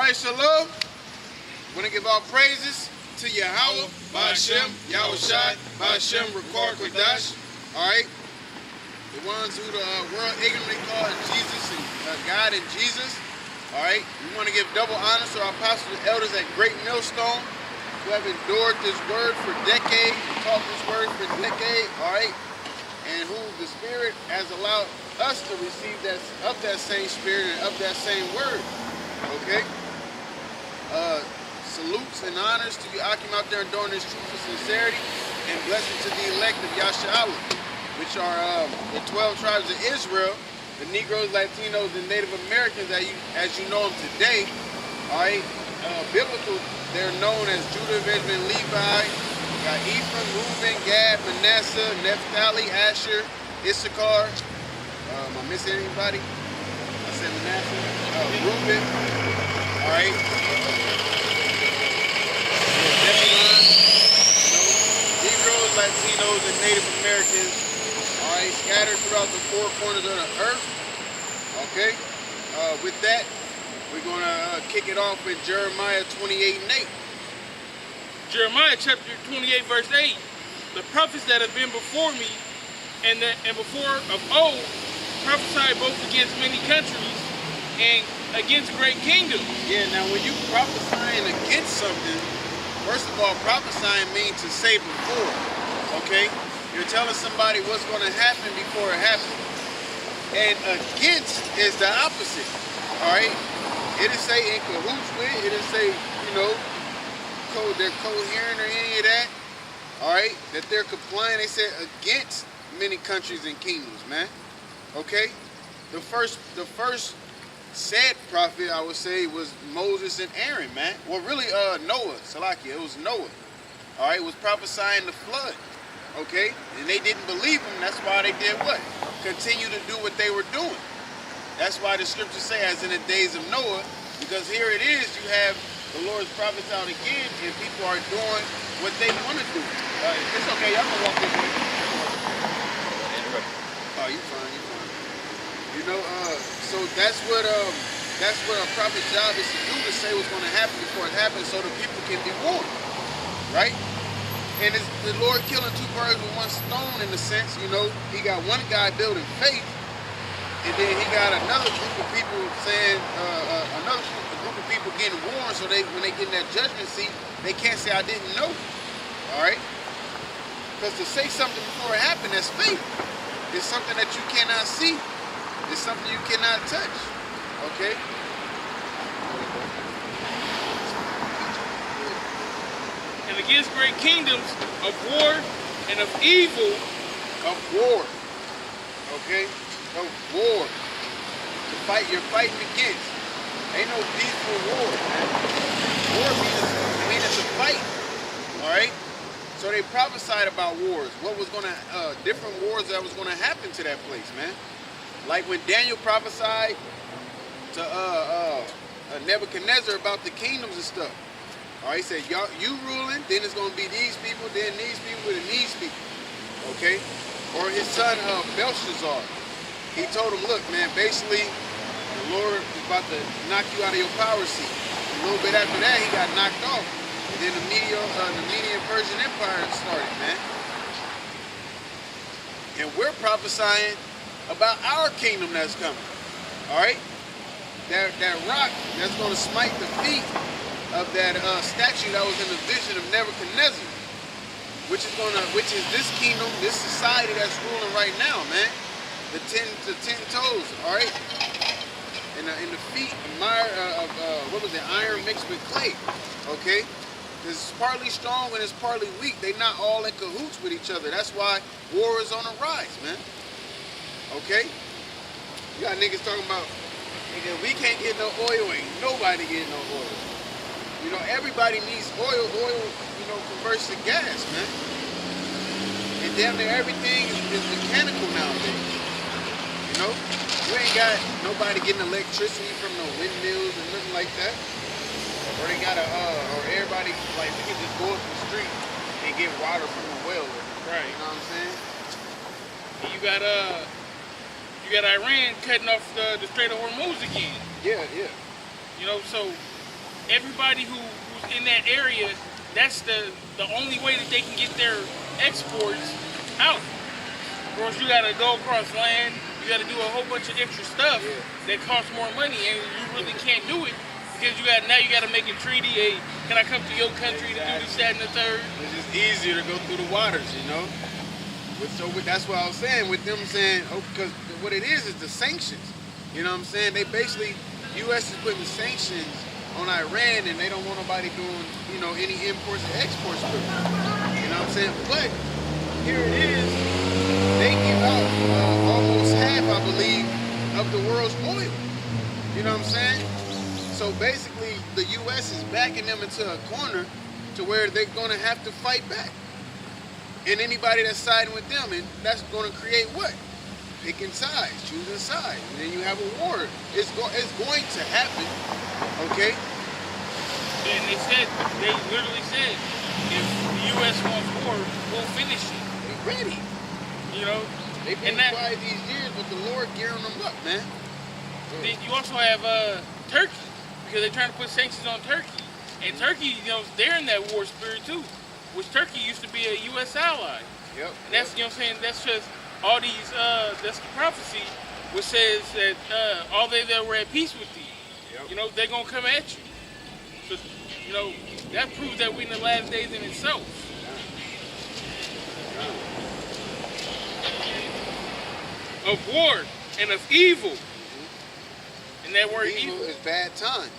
Alright, Shalom. Want to give our praises to Yahweh, Ba'Hashem, Yahushai, Ba'Hashem, Rakar, Kodash. Alright. The ones who the world ignorantly call Jesus and God and Jesus. Alright. We want to give double honor to our apostles and elders at Great Millstone who have endured this word for decades, taught this word for decades. Alright. And who the Spirit has allowed us to receive that of that same Spirit and of that same word. Okay? Salutes and honors to you all came out there doing this truth with sincerity, and blessings to the elect of Yasha'Allah, which are the 12 tribes of Israel, the Negroes, Latinos, and Native Americans as you know them today. Alright, biblical, they're known as Judah, Benjamin, Levi, got Ephraim, Reuben, Gad, Manasseh, Naphtali, Asher, Issachar. Am I missing anybody? I said Manasseh, Reuben. Alright. Negroes, Latinos, and Native Americans, alright, scattered throughout the four corners of the earth. Okay, with that, we're gonna kick it off with Jeremiah 28 and 8. Jeremiah chapter 28, verse 8. The prophets that have been before me and before of old prophesied both against many countries and against great kingdoms. Yeah, now when you prophesying against something, first of all, prophesying means to say before, okay? You're telling somebody what's going to happen before it happens. And against is the opposite, all right? It didn't say in cahoots with, it didn't say, you know, they're coherent or any of that, all right? That they're complying. They said against many countries and kingdoms, man, okay? The first said prophet, I would say, was Moses and Aaron, man. Well, really, Noah, Salakia, it was Noah. All right, was prophesying the flood, okay? And they didn't believe him. That's why they did what? Continue to do what they were doing. That's why the scriptures say, as in the days of Noah, because here it is, you have the Lord's prophets out again, and people are doing what they want to do. It's okay, y'all can walk this way. Oh, you fine, you fine. You know, so that's what a prophet's job is to do, to say what's going to happen before it happens so the people can be warned, right? And it's the Lord killing two birds with one stone in a sense, you know. He got one guy building faith, and then he got another group of people saying, another group of people getting warned, so when they get in that judgment seat, they can't say, I didn't know, all right? Because to say something before it happened, that's faith. It's something that you cannot see. It's something you cannot touch, okay? And against great kingdoms of war and of evil. Of war, okay? Of war. To fight, you're fighting against. Ain't no peaceful war, man. War means to fight, all right? So they prophesied about wars. What was gonna, different wars that was gonna happen to that place, man. Like when Daniel prophesied to Nebuchadnezzar about the kingdoms and stuff. All right, he said, you ruling, then it's going to be these people, then these people, and these people. Okay? Or his son Belshazzar. He told him, look, man, basically, the Lord is about to knock you out of your power seat. A little bit after that, he got knocked off. And then the Median Persian Empire started, man. And we're prophesying about our kingdom that's coming, all right? That rock that's going to smite the feet of that statue that was in the vision of Nebuchadnezzar, which is this kingdom, this society that's ruling right now, man. The ten toes, all right? And the feet of what was it? Iron mixed with clay, okay? It's partly strong and it's partly weak. They're not all in cahoots with each other. That's why war is on the rise, man. Okay? You got niggas talking about, nigga, we can't get no oil, ain't nobody getting no oil. You know, everybody needs oil. Oil, you know, converts to gas, man. And damn near everything is mechanical nowadays. You know? You ain't got nobody getting electricity from no windmills and nothing like that. Or they gotta, or everybody, like, we can just go up the street and get water from the well. Right. You know what I'm saying? And you got Iran cutting off the Strait of Hormuz again. Yeah, yeah. You know, so everybody who's in that area, that's the only way that they can get their exports out. Of course, you gotta go across land. You gotta do a whole bunch of extra stuff that costs more money, and you really can't do it because you gotta make a treaty. Hey, can I come to your country to do this, that, and the third? It's just easier to go through the waters, that's what I was saying with them saying, because what it is the sanctions. You know what I'm saying? They basically, U.S. is putting sanctions on Iran, and they don't want nobody doing, any imports and exports with them. You know what I'm saying? But here it is, they give out almost half, I believe, of the world's oil. You know what I'm saying? So basically, the U.S. is backing them into a corner to where they're going to have to fight back. And anybody that's siding with them, and that's going to create what? Picking sides, choosing sides, and then you have a war. It's going to happen, okay? And they literally said, if the U.S. wants war, we'll finish it. They're ready. They've been quiet these years, but the Lord gearing them up, man. You also have Turkey, because they're trying to put sanctions on Turkey. And Turkey, they're in that war spirit too, which Turkey used to be a U.S. ally. Yep. And that's, what I'm saying, that's just all these, that's the prophecy, which says that all they that were at peace with thee, yep. They're going to come at you. So, that proves that we're in the last days in itself. Of war and of evil. And that word evil is bad times.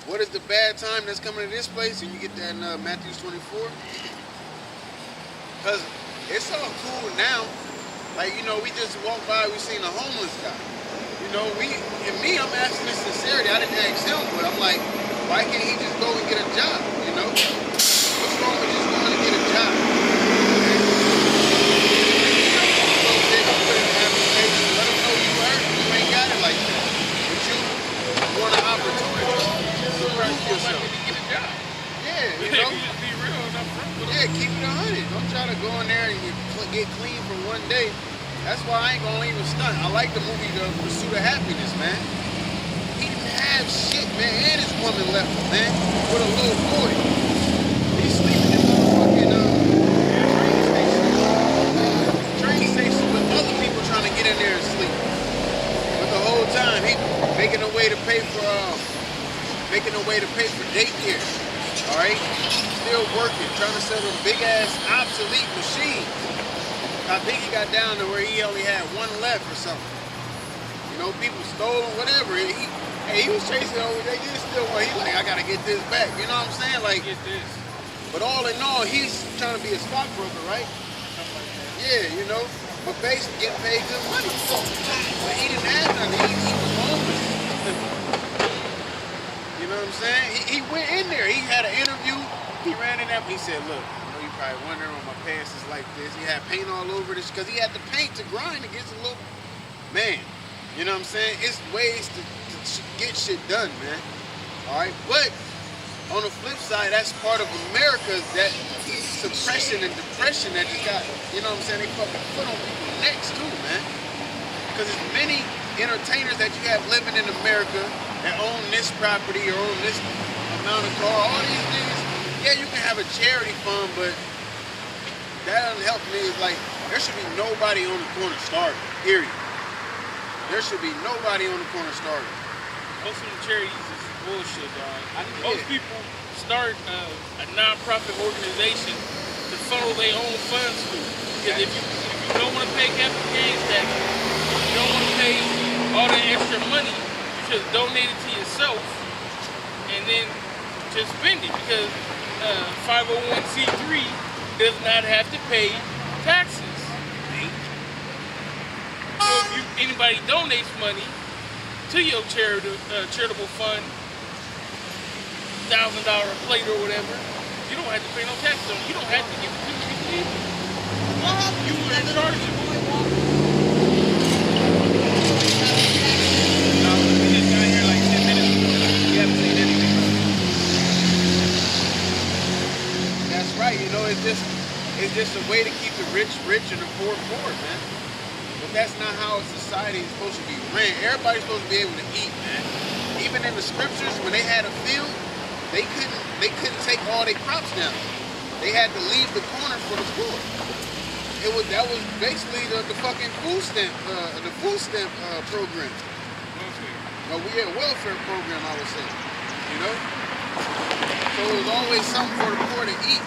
What is the bad time that's coming to this place? And you get that in Matthew 24. Because it's all cool now. Like, we just walked by, we seen a homeless guy. I'm asking this sincerity. I didn't ask him, but I'm like, why can't he just go and get a job? What's wrong with just going to get a job? Let them know you hurt. You ain't got it like that. But you want an opportunity to prove yourself. Get a job. Yeah, Just be real and upfront with them. Yeah, keep it 100. Don't try to go in there and get clean for one day. That's why I ain't gonna even stunt. I like the movie The Pursuit of Happiness, man. He didn't have shit, man, and his woman left him, man, with a little boy. He's sleeping in the fucking train station with other people trying to get in there and sleep. But the whole time he making a way to pay for daycare. All right, still working, trying to sell them big ass obsolete machines. I think he got down to where he only had one left or something. People stole him, whatever. He was chasing over. They did still want. He like, I gotta get this back. You know what I'm saying? Like, get this. But all in all, he's trying to be a stockbroker, right? Yeah, but basically getting paid good money. But he didn't have nothing. He was homeless. You know what I'm saying? He went in there. He had an interview. He ran in there. He said, look, you probably wondering why my pants is like this. He had paint all over this because he had to paint to grind against a little man. You know what I'm saying? It's ways to get shit done, man. All right, but on the flip side, that's part of America, that suppression and depression that just got, you know what I'm saying? They fucking put on people's necks too, man. Because there's many entertainers that you have living in America that own this property or own this amount of car, all these things. Yeah, you can have a charity fund, but that doesn't help me. It's like, there should be nobody on the corner starving, period. There should be nobody on the corner starving. Most of the charities is bullshit, dog. Most people start a non-profit organization to funnel their own funds to. Because if you don't want to pay capital gains tax, you don't want to pay all that extra money, you just donate it to yourself and then just spend it. Because 501c3 does not have to pay taxes. So if anybody donates money to your charitable fund, $1,000 a plate or whatever, you don't have to pay no taxes on it. You don't have to give it to people either. You were in charge of it. No, we just got here like 10 minutes ago. You haven't seen anything. That's right. It's just a way to keep the rich rich and the poor poor, man. But that's not how a society is supposed to be ran. Everybody's supposed to be able to eat, man. even in the scriptures, when they had a field, they couldn't take all their crops down. They had to leave the corner for the poor. That was basically the fucking food stamp program. Welfare program, I would say. You know? So it was always something for the poor to eat.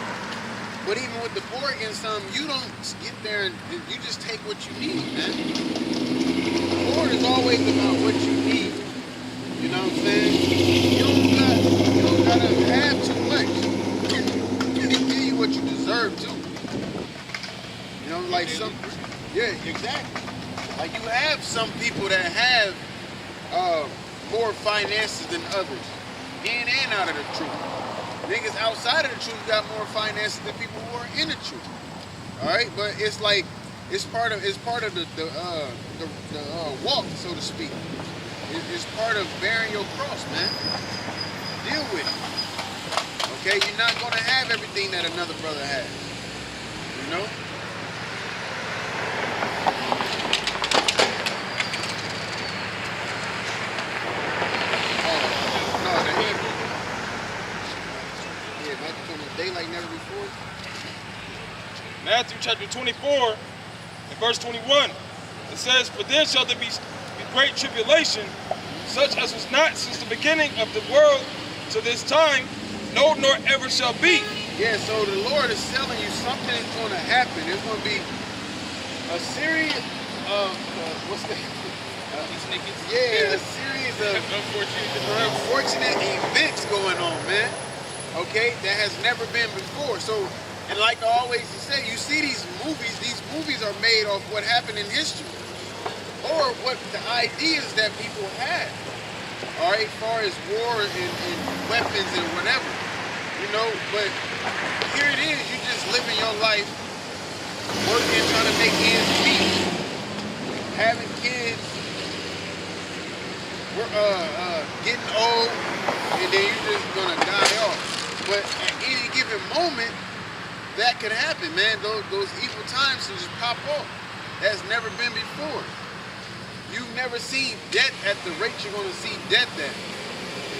But even with the poor getting something, you don't get there and you just take what you need, man. The Lord is always about what you need. You know what I'm saying? You don't gotta have too much. He give you what you deserve to. You know, like some, yeah, exactly. Like you have some people that have more finances than others, in and out of the truth. Niggas outside of the truth got more finances than people who are in the truth. All right, but it's like it's part of the walk, so to speak. It's part of bearing your cross, man. Deal with it. Okay, you're not gonna have everything that another brother has. You know. Like never before. Matthew chapter 24 and verse 21. It says, "For then shall there be great tribulation, such as was not since the beginning of the world to this time, no, nor ever shall be." Yeah, so the Lord is telling you something is going to happen. There's going to be a series of a series of unfortunate events going on, man. Okay, that has never been before. So, and like I always say, you see these movies are made off what happened in history or what the ideas that people had, all right, as far as war and weapons and whatever, you know. But here it is, you just living your life, working, trying to make ends meet, having kids, getting old, and then you're just gonna die off. But at any given moment, that could happen, man. Those evil times can just pop off. That's never been before. You've never seen death at the rate you're going to see death at.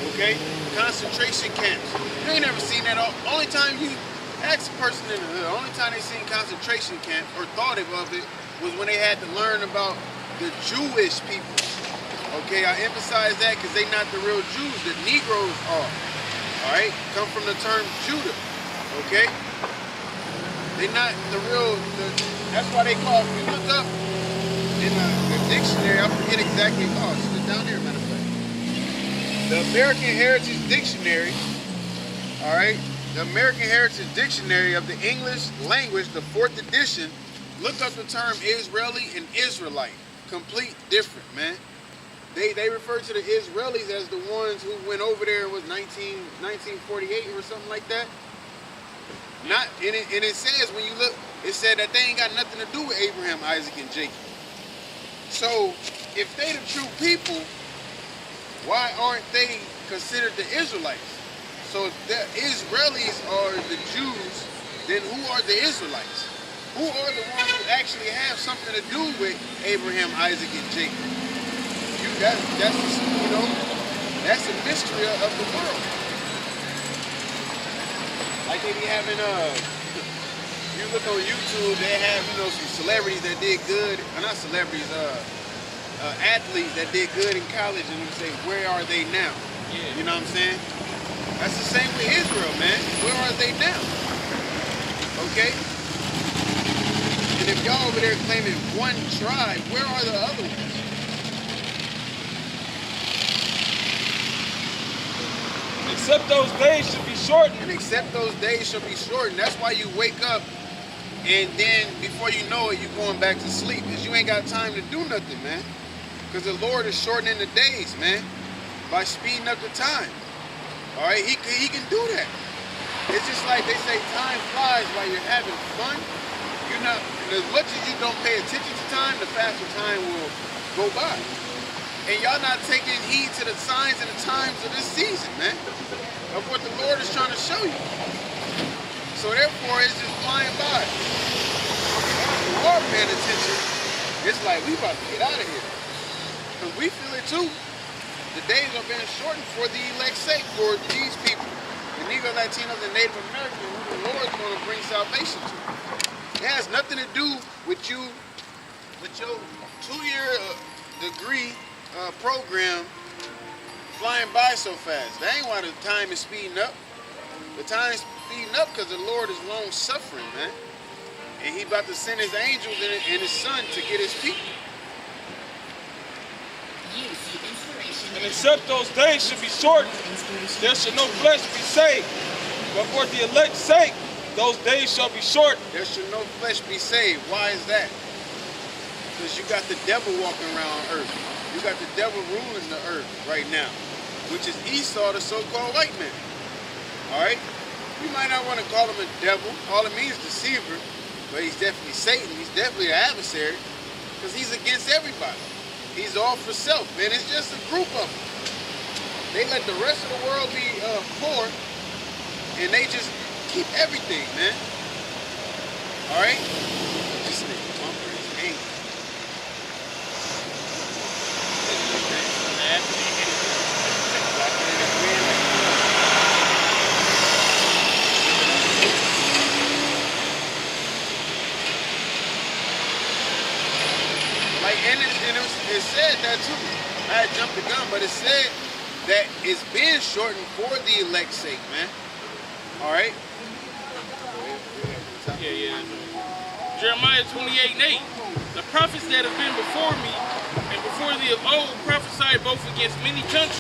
Okay? Concentration camps. You ain't never seen that. Only time you ask a person in the hood, only time they seen concentration camp or thought of it was when they had to learn about the Jewish people. Okay? I emphasize that because they're not the real Jews. The Negroes are. All right, come from the term Judah, okay? They're not the real, that's why they call, if you look up in the dictionary, I forget exactly, it's down there, matter of fact. The American Heritage Dictionary, all right? The American Heritage Dictionary of the English language, the 4th edition, look up the term Israeli and Israelite. Complete different, man. They refer to the Israelis as the ones who went over there in 1948 or something like that. And it says, when you look, it said that they ain't got nothing to do with Abraham, Isaac, and Jacob. So if they the true people, why aren't they considered the Israelites? So if the Israelis are the Jews, then who are the Israelites? Who are the ones who actually have something to do with Abraham, Isaac, and Jacob? That's you know, that's a mystery of the world. Like they be having you look on YouTube, they have, you know, some celebrities that did good, or not celebrities, athletes that did good in college, and you say, where are they now? Yeah. You know what I'm saying? That's the same with Israel, man. Where are they now? Okay? And if y'all over there claiming one tribe, where are the other ones? Except those days should be shortened. And except those days shall be shortened. That's why you wake up and then before you know it, you're going back to sleep. Because you ain't got time to do nothing, man. Because the Lord is shortening the days, man. By speeding up the time. Alright, he can do that. It's just like they say time flies while you're having fun. You're not, as much as you don't pay attention to time, the faster time will go by. And y'all not taking heed to the signs and the times of this season, man. Of what the Lord is trying to show you. So therefore, it's just flying by. If you are paying attention, it's like we about to get out of here. Because we feel it too. The the days are being shortened for the elect's sake, for these people, the Negro, Latinos, and Native Americans, who the Lord's going to bring salvation to. It has nothing to do with you, with your 2-year degree program flying by so fast. That ain't why the time is speeding up. The time is speeding up because the Lord is long suffering, man. And he about to send his angels and his son to get his people. And except those days should be shortened, there should no flesh be saved. But for the elect's sake, those days shall be shortened. There should no flesh be saved. Why is that? Because you got the devil walking around earth. You got the devil ruling the earth right now, which is Esau, the so-called white man. All right? You might not want to call him a devil. All it means is deceiver, but he's definitely Satan. He's definitely an adversary because he's against everybody. He's all for self, man. It's just a group of them. They let the rest of the world be poor, and they just keep everything, man. All right? This nigga bumper is angry. Like, and it said that too. I had jumped the gun, but it said that it's being shortened for the elect's sake, man. All right? Yeah. Jeremiah 28:8. The prophets that have been before me and before thee of old prophesied both against many countries